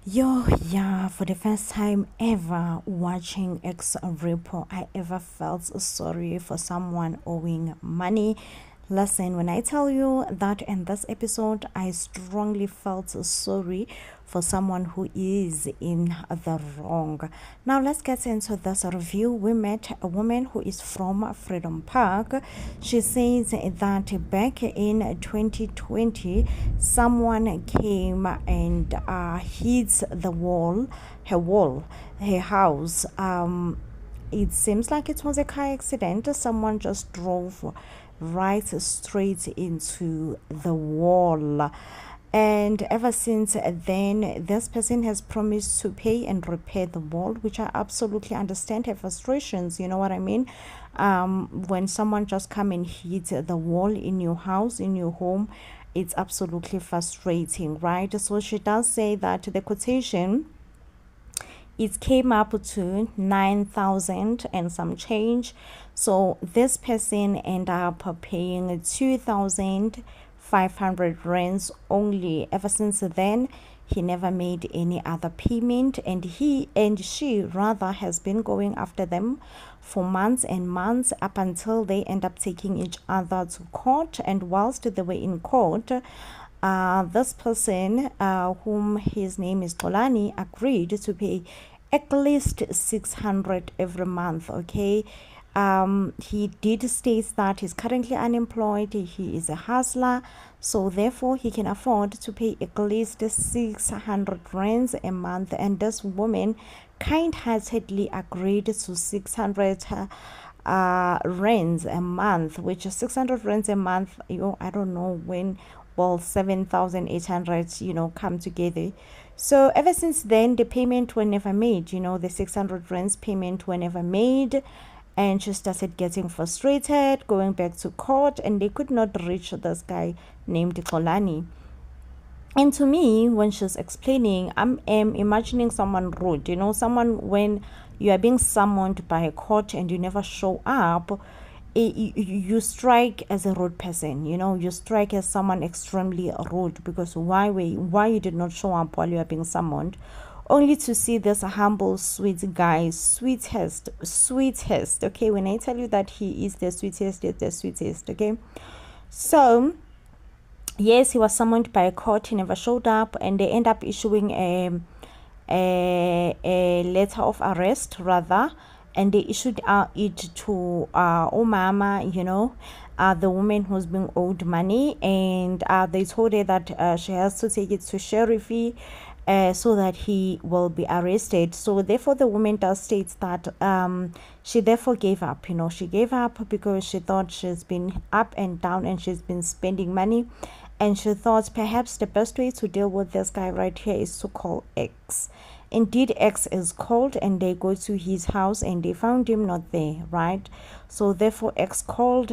Yeah, for the first time ever watching Xrepo, I ever felt sorry for someone owing money. Listen, when I tell you that in this episode, I strongly felt sorry for someone who is in the wrong. Now, let's get into this review. We met a woman who is from Freedom Park. She says that back in 2020, someone came and hit the wall, her house. It seems like it was a car accident. Someone just drove right straight into the wall. And ever since then, this person has promised to pay and repair the wall, which I absolutely understand her frustrations. You know what I mean? When someone just come and hit the wall in your house, in your home, it's absolutely frustrating, right? So she does say that the quotation, it came up to 9,000 and some change. So this person ended up paying 2,500 rands only. Ever since then, he never made any other payment, and she rather has been going after them for months and months, up until they end up taking each other to court. And whilst they were in court, this person, whom his name is Tolani, agreed to pay at least 600 every month. Okay, he did state that he's currently unemployed, he is a hustler, so therefore he can afford to pay at least 600 rands a month. And this woman kind-heartedly agreed to 600 rands a month, which is 600 rands a month. I don't know when, well, 7,800 come together. So ever since then, the payment were never made. The 600 rands payment were never made, and she started getting frustrated, going back to court, and they could not reach this guy named Kolani. And to me, when she's explaining, I'm imagining someone rude, someone, when you are being summoned by a court and you never show up, you strike as a rude person. You strike as someone extremely rude, because why you did not show up while you are being summoned, only to see this humble, sweet guy, sweetest. Okay, when I tell you that he is the sweetest, it's the sweetest. Okay, so yes, he was summoned by a court, he never showed up, and they end up issuing a letter of arrest, rather, and they issued it to Omama, the woman who's being owed money, and they told her that she has to take it to sheriffy, so that he will be arrested. So therefore the woman does state that she therefore gave up. She gave up because she thought she's been up and down and she's been spending money, and she thought perhaps the best way to deal with this guy right here is to call X. Indeed, X is called, and they go to his house and they found him not there, right? So therefore X calls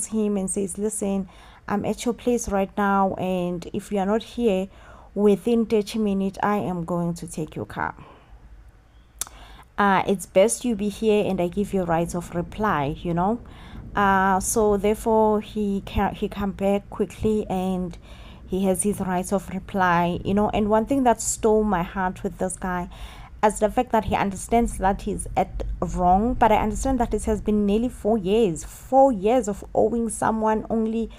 him and says, listen, I'm at your place right now, and if you are not here within 30 minutes, I am going to take your car. It's best you be here, and I give you rights of reply. So therefore he come back quickly, and he has his rights of reply. And one thing that stole my heart with this guy is the fact that he understands that he's at wrong, but I understand that it has been nearly 4 years of owing someone only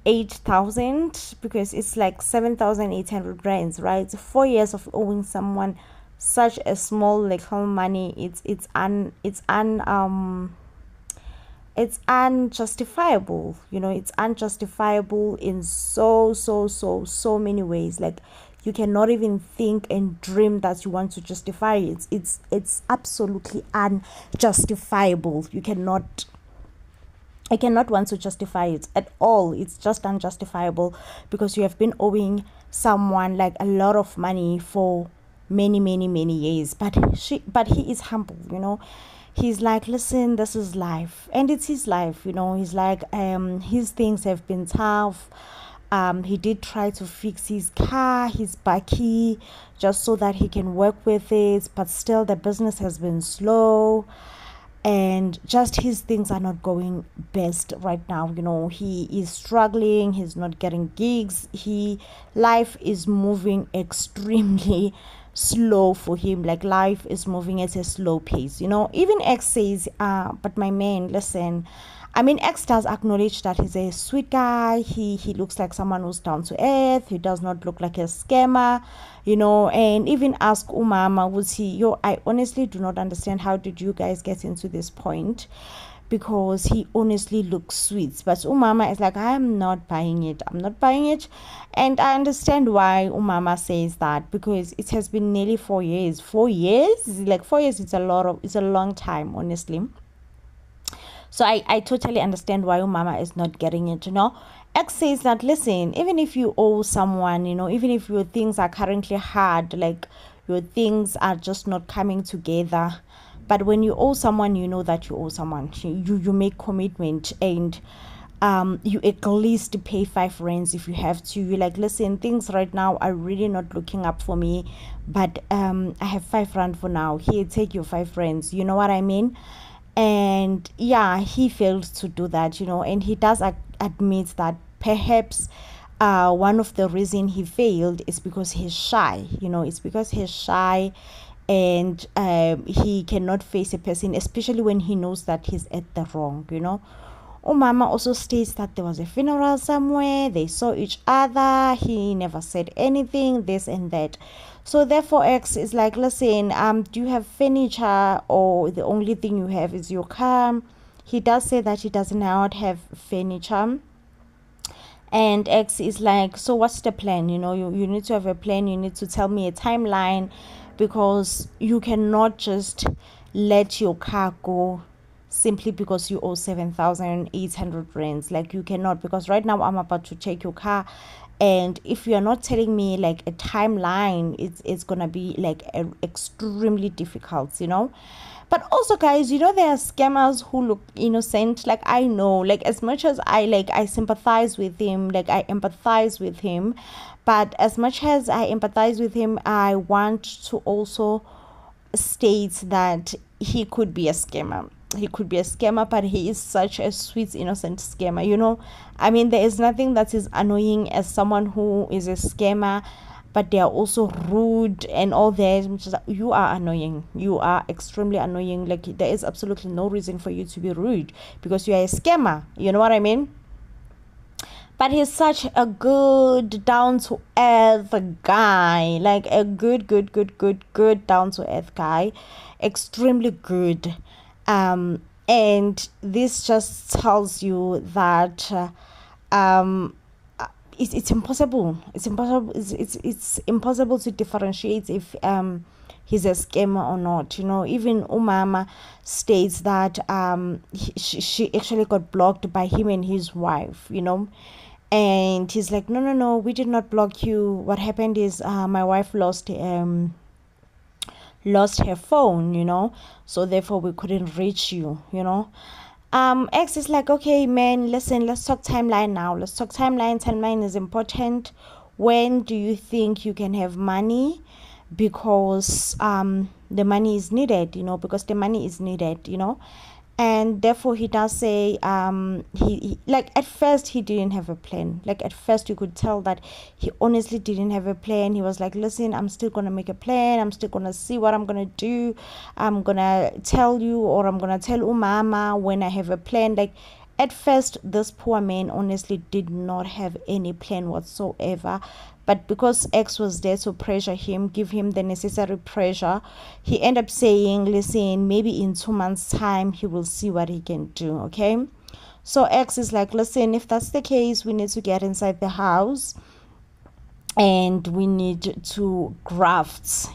8,000, because it's like 7,800 rands, right? 4 years of owing someone such a small little money, it's unjustifiable. It's unjustifiable in so many ways. Like, you cannot even think and dream that you want to justify it. It's absolutely unjustifiable. I cannot want to justify it at all. It's just unjustifiable, because you have been owing someone like a lot of money for many years. But he is humble. He's like, listen, this is life, and it's his life. He's like, his things have been tough. He did try to fix his car, his bakkie, just so that he can work with it, but still the business has been slow. and just his things are not going best right now. He is struggling, he's not getting gigs, life is moving extremely slow for him. Like, life is moving at a slow pace. Even X says, but my man, listen, I mean, X does acknowledge that he's a sweet guy. He looks like someone who's down to earth. He does not look like a scammer, and even ask Umama, was he, I honestly do not understand, how did you guys get into this point? Because he honestly looks sweet. But Umama is like, I'm not buying it. And I understand why Umama says that, because it has been nearly 4 years. 4 years? Like, 4 years, it's a long time, honestly. So I totally understand why your mama is not getting it. X says that, listen, even if you owe someone, even if your things are currently hard, like your things are just not coming together, but when you owe someone, you know that you owe someone. You make commitment, and you at least pay 5 rands if you have to. You're like, listen, things right now are really not looking up for me, but I have 5 rand for now. Here, take your 5 rands. You know what I mean? And yeah, he failed to do that, and he does admit that perhaps one of the reason he failed is because he's shy. It's because he's shy, and he cannot face a person, especially when he knows that he's at the wrong. Umama also states that there was a funeral somewhere, they saw each other, he never said anything, this and that. So therefore, X is like, listen, do you have furniture, or the only thing you have is your car? He does say that he does not have furniture. And X is like, so what's the plan? You need to have a plan. You need to tell me a timeline, because you cannot just let your car go simply because you owe 7,800 rands. Like, you cannot, because right now I'm about to take your car, and if you're not telling me like a timeline, it's gonna be like extremely difficult. But also, guys, there are scammers who look innocent. Like, I know, like, as much as I sympathize with him, like, I empathize with him, but as much as I empathize with him, I want to also state that he could be a scammer. But he is such a sweet, innocent scammer. I mean, there is nothing that is annoying as someone who is a scammer, but they are also rude and all that. You are annoying. You are extremely annoying. Like, there is absolutely no reason for you to be rude, because you are a scammer. You know what I mean? But he's such a good, down-to-earth guy. Like, a good down-to-earth guy. Extremely good. And this just tells you that it's impossible. It's impossible to differentiate if he's a scammer or not. Even Umama states that she actually got blocked by him and his wife. And he's like, no, we did not block you. What happened is my wife lost her phone, so therefore we couldn't reach you. X is like, okay, man, listen, let's talk timeline now. Timeline is important. When do you think you can have money? Because the money is needed, and therefore he does say he like, at first he didn't have a plan. Like, at first you could tell that he honestly didn't have a plan. He was like, listen, I'm still gonna make a plan, I'm still gonna see what I'm gonna do, I'm gonna tell you, or I'm gonna tell Umama when I have a plan. Like, at first, this poor man honestly did not have any plan whatsoever. But because X was there to pressure him, give him the necessary pressure, he ended up saying, listen, maybe in 2 months' time, he will see what he can do, okay? So X is like, listen, if that's the case, we need to get inside the house, and we need to graft,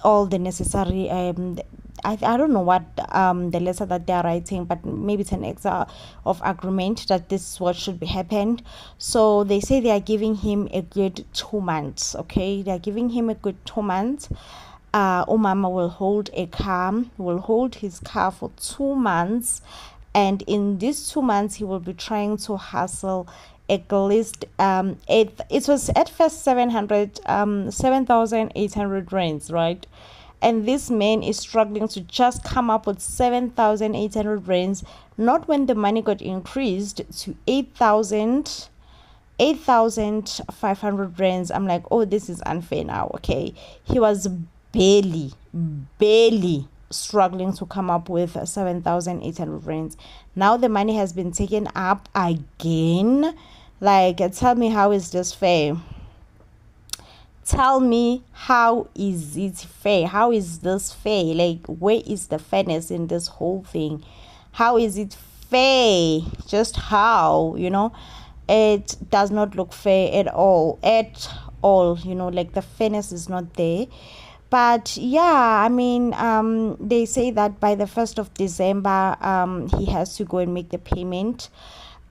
all the necessary I don't know what the letter that they are writing, but maybe it's an extra of agreement that this is what should be happened. So they say they are giving him a good 2 months. Okay, they are giving him a good 2 months. Umama will hold his car for 2 months, and in these 2 months he will be trying to hustle at least it was at first 7,800 rands, right? and this man is struggling to just come up with 7,800 rands, not when the money got increased to 8,500 rands. I'm like, oh, this is unfair now. Okay, he was barely struggling to come up with 7,800 rands. Now the money has been taken up again. Like, tell me, how is this fair? Tell me, how is it fair? How is this fair? Like, where is the fairness in this whole thing? How is it fair? Just how, it does not look fair at all, like the fairness is not there. But yeah, I mean, they say that by the 1st of December, he has to go and make the payment.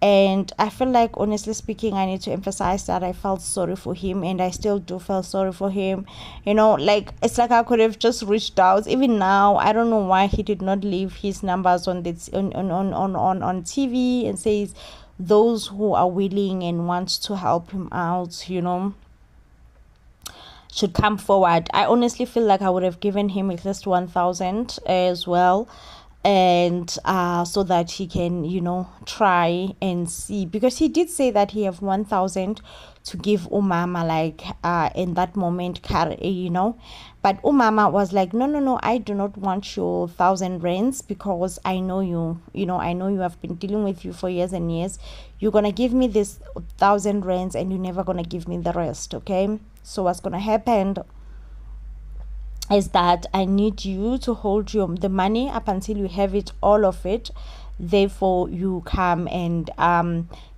And I feel like, honestly speaking, I need to emphasize that I felt sorry for him, and I still do feel sorry for him. Like, it's like I could have just reached out. Even now, I don't know why he did not leave his numbers on TV and says those who are willing and want to help him out, should come forward. I honestly feel like I would have given him at least 1,000 as well, and so that he can try and see, because he did say that he have 1,000 to give umama, like in that moment, but umama was like, no, I do not want your 1,000 rands, because I know you have been dealing with you for years and years. You're gonna give me this 1,000 rands and you're never gonna give me the rest. Okay, so what's gonna happen is that I need you to hold the money up until you have it, all of it. Therefore, you come and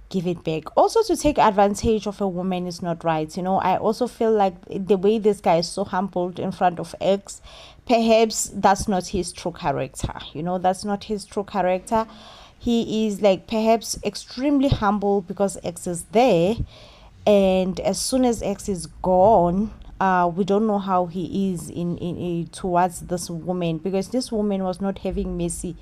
give it back. Also, to take advantage of a woman is not right. I also feel like the way this guy is so humbled in front of X, perhaps that's not his true character. That's not his true character. He is like perhaps extremely humble because X is there, and as soon as X is gone, we don't know how he is in towards this woman, because this woman was not having mercy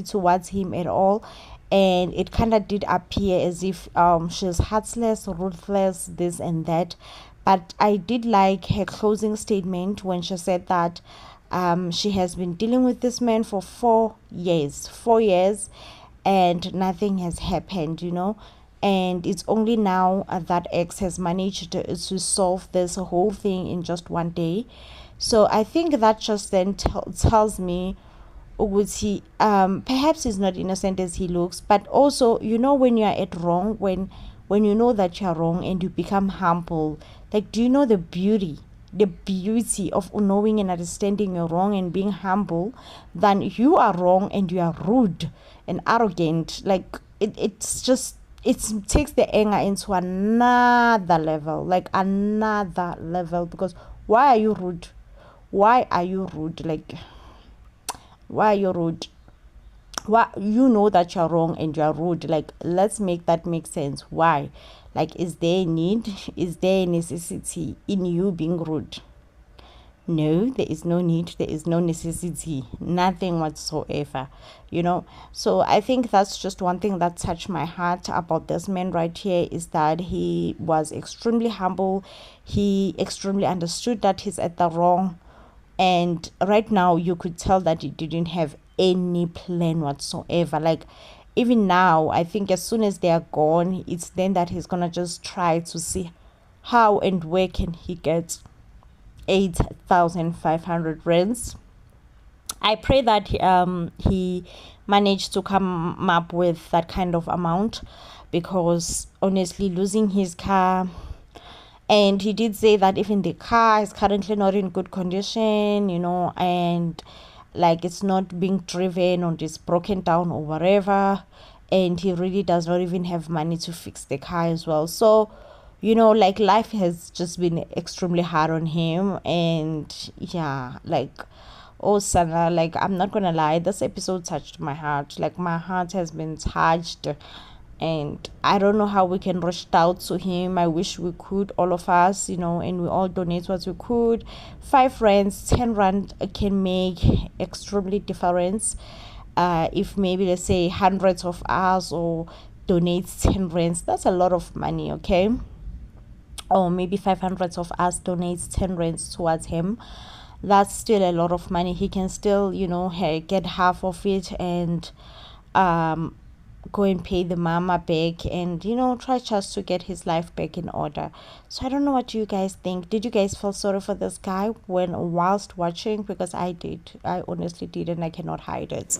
towards him at all. And it kind of did appear as if she's heartless, ruthless, this and that. But I did like her closing statement when she said that she has been dealing with this man for 4 years, and nothing has happened, and it's only now that X has managed to solve this whole thing in just 1 day. So I think that just then tells me Uguti, perhaps he's not innocent as he looks, but also, when you're at wrong, when you know that you're wrong and you become humble, like, do you know the beauty of knowing and understanding you're wrong and being humble, than you are wrong and you are rude and arrogant? Like, it's just, it takes the anger into another level, because why are you rude? Like, why are you rude? Why, that you're wrong and you're rude? Like, let's make that make sense. Why? Like, is there a need? Is there a necessity in you being rude? No, there is no need, there is no necessity, nothing whatsoever, So I think that's just one thing that touched my heart about this man right here, is that he was extremely humble. He extremely understood that he's at the wrong, and right now you could tell that he didn't have any plan whatsoever. Like, even now, I think as soon as they are gone, it's then that he's gonna just try to see how and where can he get 8,500 rands. I pray that he managed to come up with that kind of amount, because honestly, losing his car, and he did say that even the car is currently not in good condition, and like it's not being driven or it's broken down or whatever, and he really does not even have money to fix the car as well. So like, life has just been extremely hard on him. And yeah, like, oh Sana, like, I'm not gonna lie, this episode touched my heart. Like, my heart has been touched, and I don't know how we can reach out to him. I wish we could, all of us, and we all donate what we could. 5 rands, 10 rand can make extremely difference. If maybe, let's say, hundreds of us or donates 10 rands, that's a lot of money. Okay, or maybe 500 of us donates 10 rands towards him, that's still a lot of money. He can still, you know, get half of it and um go and pay the mama back, and you know, try just to get his life back in order. So I don't know what you guys think. Did you guys feel sorry for this guy when whilst watching? Because I did. I honestly did, and I cannot hide it.